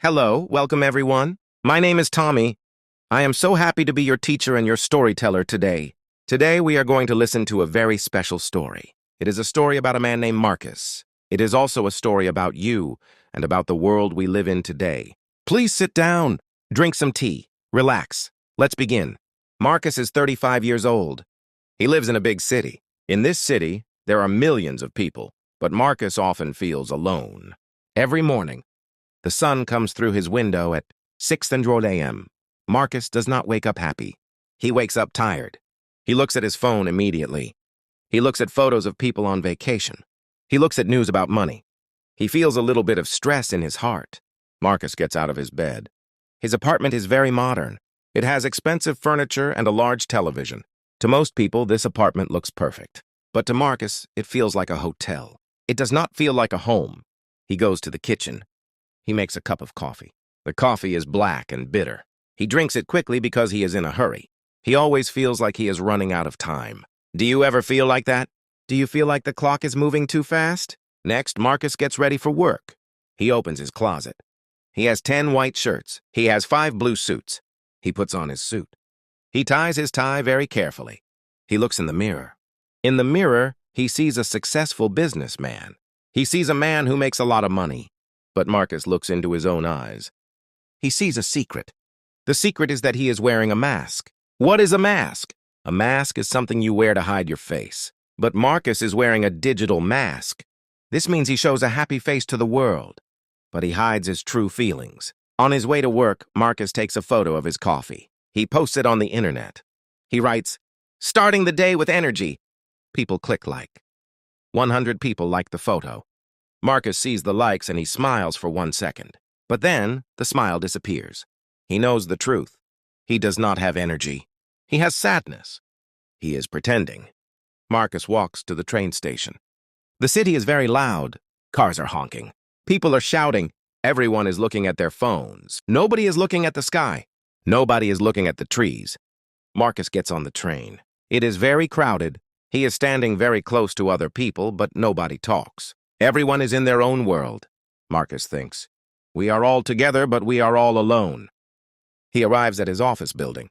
Hello, welcome everyone. My name is Tommy. I am so happy to be your teacher and your storyteller today. Today we are going to listen to a very special story. It is a story about a man named Marcus. It is also a story about you and about the world we live in today. Please sit down, drink some tea, relax. Let's begin. Marcus is 35 years old. He lives in a big city. In this city, there are millions of people, but Marcus often feels alone. Every morning, the sun comes through his window at 6:00 a.m. Marcus does not wake up happy. He wakes up tired. He looks at his phone immediately. He looks at photos of people on vacation. He looks at news about money. He feels a little bit of stress in his heart. Marcus gets out of his bed. His apartment is very modern. It has expensive furniture and a large television. To most people, this apartment looks perfect. But to Marcus, it feels like a hotel. It does not feel like a home. He goes to the kitchen. He makes a cup of coffee. The coffee is black and bitter. He drinks it quickly because he is in a hurry. He always feels like he is running out of time. Do you ever feel like that? Do you feel like the clock is moving too fast? Next, Marcus gets ready for work. He opens his closet. He has 10 white shirts. He has 5 blue suits. He puts on his suit. He ties his tie very carefully. He looks in the mirror. In the mirror, he sees a successful businessman. He sees a man who makes a lot of money. But Marcus looks into his own eyes. He sees a secret. The secret is that he is wearing a mask. What is a mask? A mask is something you wear to hide your face. But Marcus is wearing a digital mask. This means he shows a happy face to the world. But he hides his true feelings. On his way to work, Marcus takes a photo of his coffee. He posts it on the internet. He writes, "Starting the day with energy." People click like. 100 people like the photo. Marcus sees the likes and he smiles for 1 second. But then, the smile disappears. He knows the truth. He does not have energy. He has sadness. He is pretending. Marcus walks to the train station. The city is very loud. Cars are honking. People are shouting. Everyone is looking at their phones. Nobody is looking at the sky. Nobody is looking at the trees. Marcus gets on the train. It is very crowded. He is standing very close to other people, but nobody talks. Everyone is in their own world. Marcus thinks, we are all together, but we are all alone. He arrives at his office building.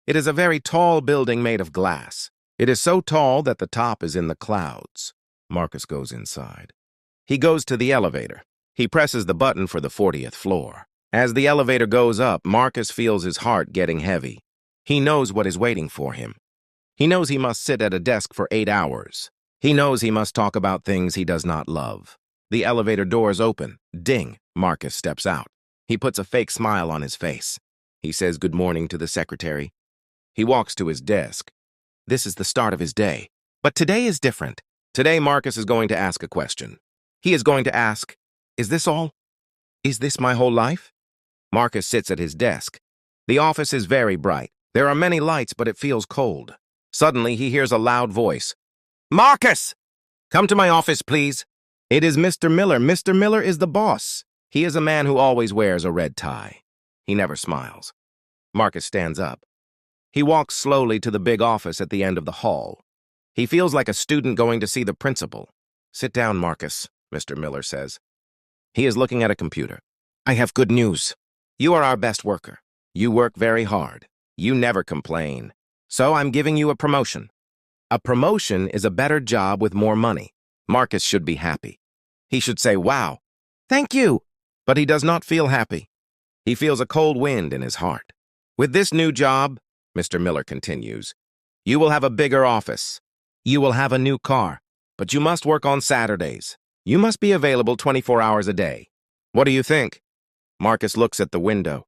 It is a very tall building made of glass. It is so tall that the top is in the clouds. Marcus goes inside. He goes to the elevator. He presses the button for the 40th floor. As the elevator goes up, Marcus feels his heart getting heavy. He knows what is waiting for him. He knows he must sit at a desk for 8 hours. He knows he must talk about things he does not love. The elevator doors open. Ding! Marcus steps out. He puts a fake smile on his face. He says good morning to the secretary. He walks to his desk. This is the start of his day. But today is different. Today, Marcus is going to ask a question. He is going to ask, is this all? Is this my whole life? Marcus sits at his desk. The office is very bright. There are many lights, but it feels cold. Suddenly, he hears a loud voice. Marcus! Come to my office, please. It is Mr. Miller. Mr. Miller is the boss. He is a man who always wears a red tie. He never smiles. Marcus stands up. He walks slowly to the big office at the end of the hall. He feels like a student going to see the principal. Sit down, Marcus, Mr. Miller says. He is looking at a computer. I have good news. You are our best worker. You work very hard. You never complain. So I'm giving you a promotion. A promotion is a better job with more money. Marcus should be happy. He should say, wow, thank you. But he does not feel happy. He feels a cold wind in his heart. With this new job, Mr. Miller continues, you will have a bigger office. You will have a new car. But you must work on Saturdays. You must be available 24 hours a day. What do you think? Marcus looks at the window.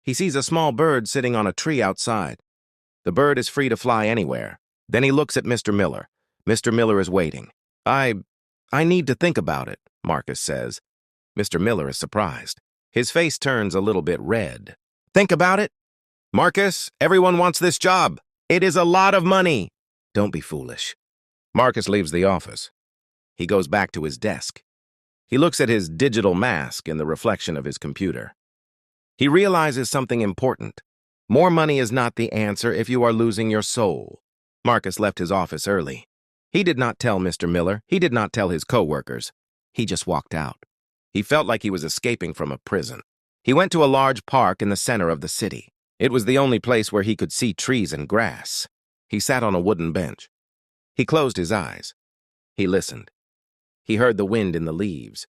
He sees a small bird sitting on a tree outside. The bird is free to fly anywhere. Then he looks at Mr. Miller. Mr. Miller is waiting. I need to think about it, Marcus says. Mr. Miller is surprised. His face turns a little bit red. Think about it? Marcus, everyone wants this job. It is a lot of money. Don't be foolish. Marcus leaves the office. He goes back to his desk. He looks at his digital mask in the reflection of his computer. He realizes something important. More money is not the answer if you are losing your soul. Marcus left his office early. He did not tell Mr. Miller. He did not tell his co-workers. He just walked out. He felt like he was escaping from a prison. He went to a large park in the center of the city. It was the only place where he could see trees and grass. He sat on a wooden bench. He closed his eyes. He listened. He heard the wind in the leaves.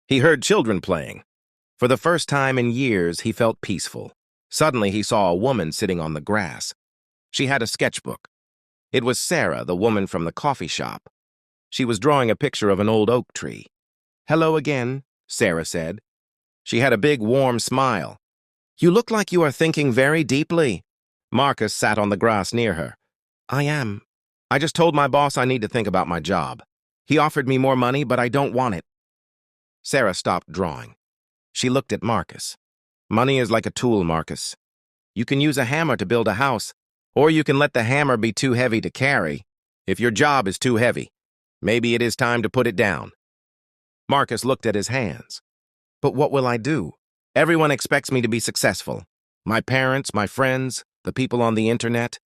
He heard children playing. For the first time in years, he felt peaceful. Suddenly, he saw a woman sitting on the grass. She had a sketchbook. It was Sarah, the woman from the coffee shop. She was drawing a picture of an old oak tree. "Hello again," Sarah said. She had a big, warm smile. "You look like you are thinking very deeply." Marcus sat on the grass near her. "I am. I just told my boss I need to think about my job. He offered me more money, but I don't want it." Sarah stopped drawing. She looked at Marcus. "Money is like a tool, Marcus. You can use a hammer to build a house, or you can let the hammer be too heavy to carry. If your job is too heavy, maybe it is time to put it down." Marcus looked at his hands. "But what will I do? Everyone expects me to be successful. My parents, my friends, the people on the internet.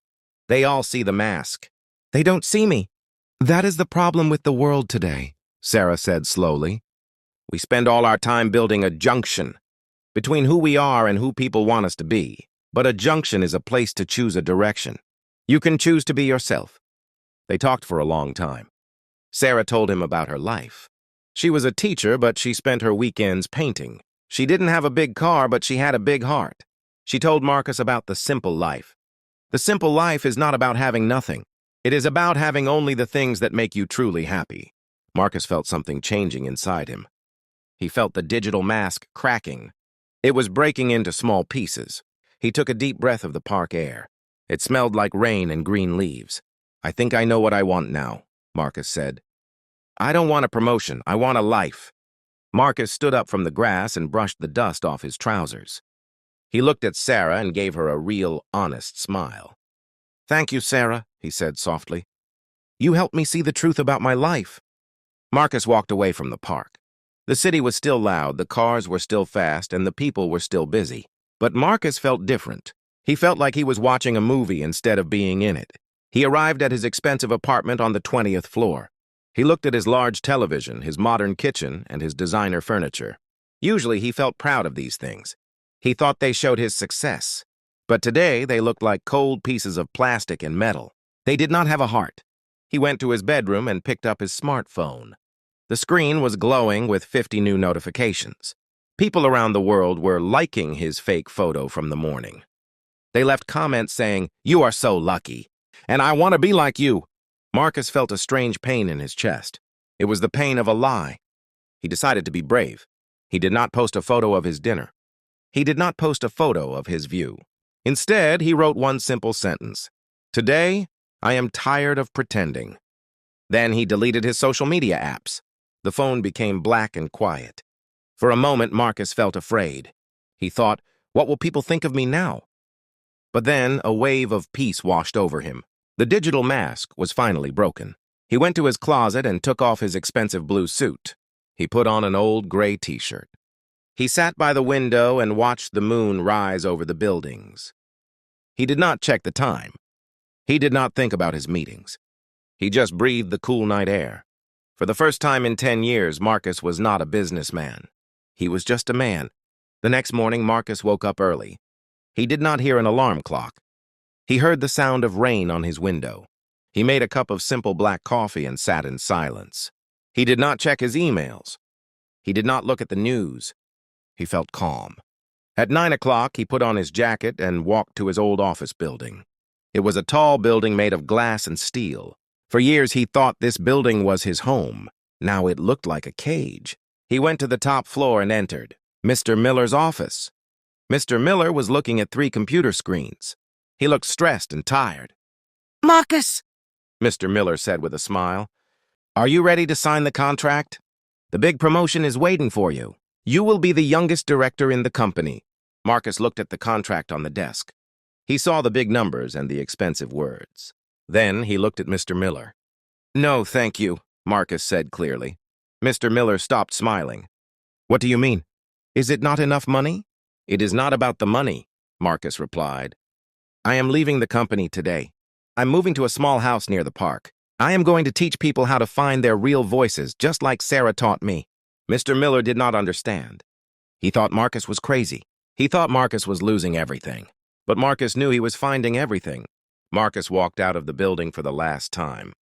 They all see the mask. They don't see me." "That is the problem with the world today," Sarah said slowly. "We spend all our time building a junction between who we are and who people want us to be. But a junction is a place to choose a direction. You can choose to be yourself." They talked for a long time. Sarah told him about her life. She was a teacher, but she spent her weekends painting. She didn't have a big car, but she had a big heart. She told Marcus about the simple life. The simple life is not about having nothing. It is about having only the things that make you truly happy. Marcus felt something changing inside him. He felt the digital mask cracking. It was breaking into small pieces. He took a deep breath of the park air. It smelled like rain and green leaves. "I think I know what I want now," Marcus said. "I don't want a promotion. I want a life." Marcus stood up from the grass and brushed the dust off his trousers. He looked at Sarah and gave her a real, honest smile. "Thank you, Sarah," he said softly. "You helped me see the truth about my life." Marcus walked away from the park. The city was still loud, the cars were still fast, and the people were still busy. But Marcus felt different. He felt like he was watching a movie instead of being in it. He arrived at his expensive apartment on the 20th floor. He looked at his large television, his modern kitchen, and his designer furniture. Usually he felt proud of these things. He thought they showed his success. But today they looked like cold pieces of plastic and metal. They did not have a heart. He went to his bedroom and picked up his smartphone. The screen was glowing with 50 new notifications. People around the world were liking his fake photo from the morning. They left comments saying, "You are so lucky," and "I want to be like you." Marcus felt a strange pain in his chest. It was the pain of a lie. He decided to be brave. He did not post a photo of his dinner. He did not post a photo of his view. Instead, he wrote one simple sentence. "Today, I am tired of pretending." Then he deleted his social media apps. The phone became black and quiet. For a moment, Marcus felt afraid. He thought, "What will people think of me now?" But then a wave of peace washed over him. The digital mask was finally broken. He went to his closet and took off his expensive blue suit. He put on an old gray t-shirt. He sat by the window and watched the moon rise over the buildings. He did not check the time. He did not think about his meetings. He just breathed the cool night air. For the first time in 10 years, Marcus was not a businessman. He was just a man. The next morning, Marcus woke up early. He did not hear an alarm clock. He heard the sound of rain on his window. He made a cup of simple black coffee and sat in silence. He did not check his emails. He did not look at the news. He felt calm. At 9 o'clock, he put on his jacket and walked to his old office building. It was a tall building made of glass and steel. For years, he thought this building was his home. Now it looked like a cage. He went to the top floor and entered Mr. Miller's office. Mr. Miller was looking at 3 computer screens. He looked stressed and tired. "Marcus," Mr. Miller said with a smile, "are you ready to sign the contract? The big promotion is waiting for you. You will be the youngest director in the company." Marcus looked at the contract on the desk. He saw the big numbers and the expensive words. Then he looked at Mr. Miller. "No, thank you," Marcus said clearly. Mr. Miller stopped smiling. "What do you mean? Is it not enough money?" "It is not about the money," Marcus replied. "I am leaving the company today. I'm moving to a small house near the park. I am going to teach people how to find their real voices, just like Sarah taught me." Mr. Miller did not understand. He thought Marcus was crazy. He thought Marcus was losing everything. But Marcus knew he was finding everything. Marcus walked out of the building for the last time.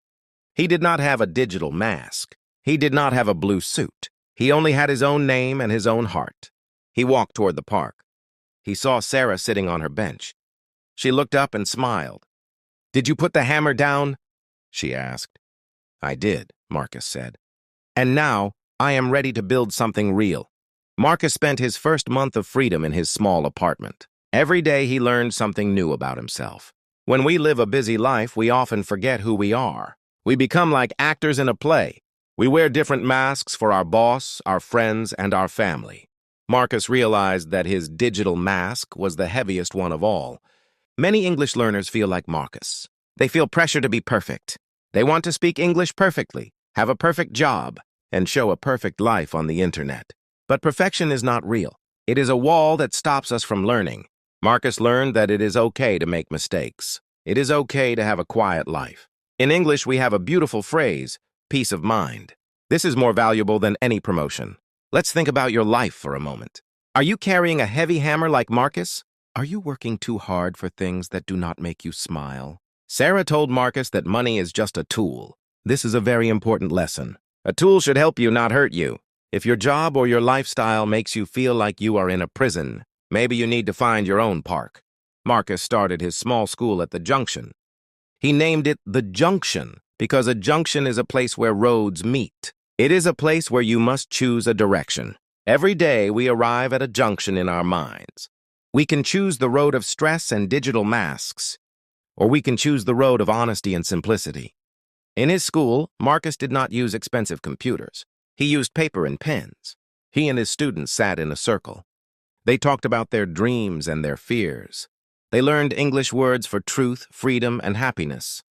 He did not have a digital mask. He did not have a blue suit. He only had his own name and his own heart. He walked toward the park. He saw Sarah sitting on her bench. She looked up and smiled. "Did you put the hammer down?" she asked. "I did," Marcus said. "And now I am ready to build something real." Marcus spent his first month of freedom in his small apartment. Every day he learned something new about himself. When we live a busy life, we often forget who we are. We become like actors in a play. We wear different masks for our boss, our friends, and our family. Marcus realized that his digital mask was the heaviest one of all. Many English learners feel like Marcus. They feel pressure to be perfect. They want to speak English perfectly, have a perfect job, and show a perfect life on the internet. But perfection is not real. It is a wall that stops us from learning. Marcus learned that it is okay to make mistakes. It is okay to have a quiet life. In English, we have a beautiful phrase, peace of mind. This is more valuable than any promotion. Let's think about your life for a moment. Are you carrying a heavy hammer like Marcus? Are you working too hard for things that do not make you smile? Sarah told Marcus that money is just a tool. This is a very important lesson. A tool should help you, not hurt you. If your job or your lifestyle makes you feel like you are in a prison, maybe you need to find your own park. Marcus started his small school at the Junction. He named it the Junction because a junction is a place where roads meet. It is a place where you must choose a direction. Every day we arrive at a junction in our minds. We can choose the road of stress and digital masks, or we can choose the road of honesty and simplicity. In his school, Marcus did not use expensive computers. He used paper and pens. He and his students sat in a circle. They talked about their dreams and their fears. They learned English words for truth, freedom, and happiness.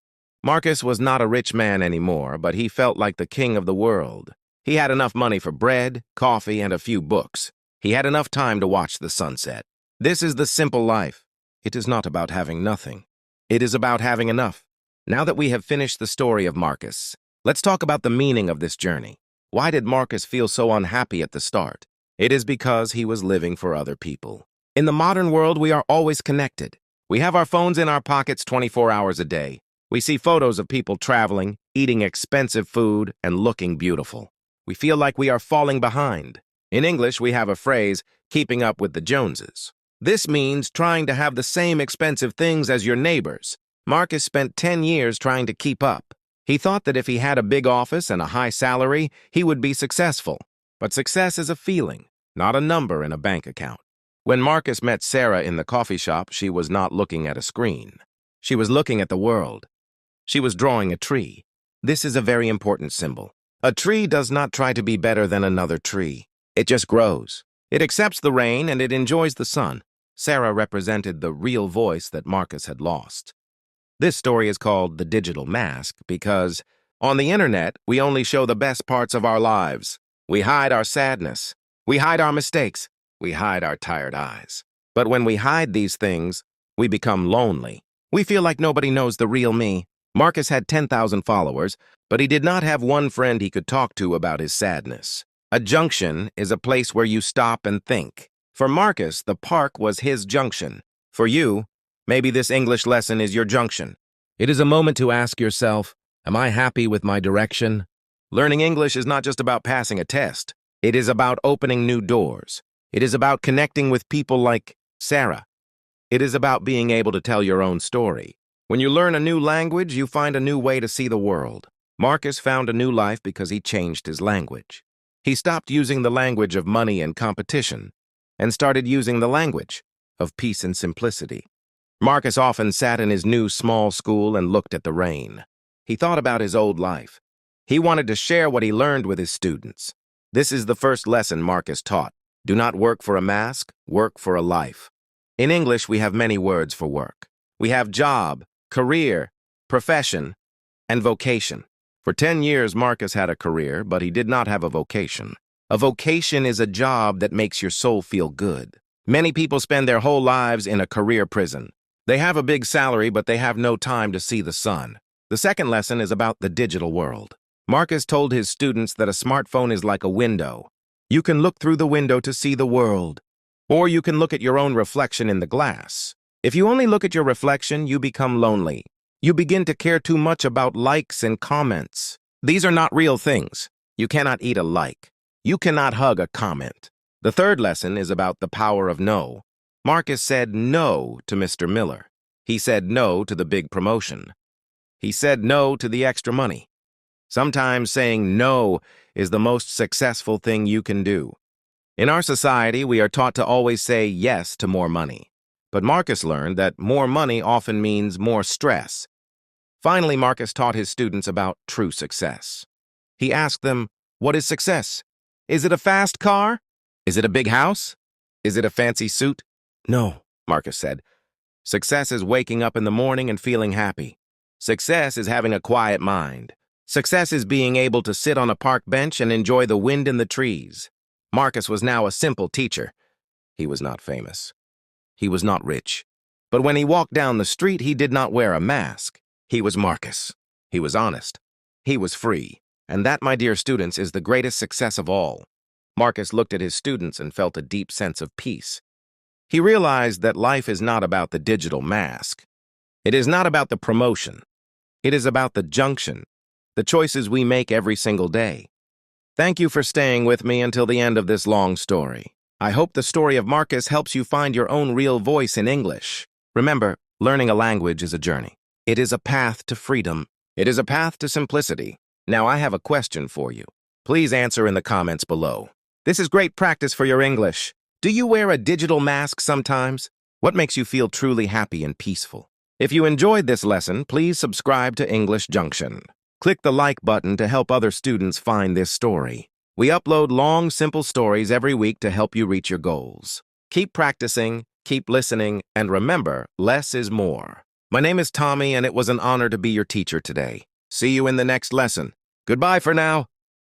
Marcus was not a rich man anymore, but he felt like the king of the world. He had enough money for bread, coffee, and a few books. He had enough time to watch the sunset. This is the simple life. It is not about having nothing. It is about having enough. Now that we have finished the story of Marcus, let's talk about the meaning of this journey. Why did Marcus feel so unhappy at the start? It is because he was living for other people. In the modern world, we are always connected. We have our phones in our pockets 24 hours a day. We see photos of people traveling, eating expensive food, and looking beautiful. We feel like we are falling behind. In English, we have a phrase, keeping up with the Joneses. This means trying to have the same expensive things as your neighbors. Marcus spent 10 years trying to keep up. He thought that if he had a big office and a high salary, he would be successful. But success is a feeling, not a number in a bank account. When Marcus met Sarah in the coffee shop, she was not looking at a screen. She was looking at the world. She was drawing a tree. This is a very important symbol. A tree does not try to be better than another tree. It just grows. It accepts the rain and it enjoys the sun. Sarah represented the real voice that Marcus had lost. This story is called The Digital Mask because on the internet, we only show the best parts of our lives. We hide our sadness. We hide our mistakes. We hide our tired eyes. But when we hide these things, we become lonely. We feel like nobody knows the real me. Marcus had 10,000 followers, but he did not have one friend he could talk to about his sadness. A junction is a place where you stop and think. For Marcus, the park was his junction. For you, maybe this English lesson is your junction. It is a moment to ask yourself, am I happy with my direction? Learning English is not just about passing a test. It is about opening new doors. It is about connecting with people like Sarah. It is about being able to tell your own story. When you learn a new language, you find a new way to see the world. Marcus found a new life because he changed his language. He stopped using the language of money and competition and started using the language of peace and simplicity. Marcus often sat in his new small school and looked at the rain. He thought about his old life. He wanted to share what he learned with his students. This is the first lesson Marcus taught. Do not work for a mask, work for a life. In English, we have many words for work. We have job, career, profession, and vocation. For 10 years, Marcus had a career, but he did not have a vocation. A vocation is a job that makes your soul feel good. Many people spend their whole lives in a career prison. They have a big salary, but they have no time to see the sun. The second lesson is about the digital world. Marcus told his students that a smartphone is like a window. You can look through the window to see the world. Or you can look at your own reflection in the glass. If you only look at your reflection, you become lonely. You begin to care too much about likes and comments. These are not real things. You cannot eat a like. You cannot hug a comment. The third lesson is about the power of no. Marcus said no to Mr. Miller. He said no to the big promotion. He said no to the extra money. Sometimes saying no is the most successful thing you can do. In our society, we are taught to always say yes to more money. But Marcus learned that more money often means more stress. Finally, Marcus taught his students about true success. He asked them, "What is success? Is it a fast car? Is it a big house? Is it a fancy suit?" "No," Marcus said. "Success is waking up in the morning and feeling happy. Success is having a quiet mind. Success is being able to sit on a park bench and enjoy the wind in the trees." Marcus was now a simple teacher. He was not famous. He was not rich. But when he walked down the street, he did not wear a mask. He was Marcus. He was honest. He was free. And that, my dear students, is the greatest success of all. Marcus looked at his students and felt a deep sense of peace. He realized that life is not about the digital mask. It is not about the promotion. It is about the junction, the choices we make every single day. Thank you for staying with me until the end of this long story. I hope the story of Marcus helps you find your own real voice in English. Remember, learning a language is a journey. It is a path to freedom. It is a path to simplicity. Now I have a question for you. Please answer in the comments below. This is great practice for your English. Do you wear a digital mask sometimes? What makes you feel truly happy and peaceful? If you enjoyed this lesson, please subscribe to English Junction. Click the like button to help other students find this story. We upload long, simple stories every week to help you reach your goals. Keep practicing, keep listening, and remember, less is more. My name is Tommy, and it was an honor to be your teacher today. See you in the next lesson. Goodbye for now.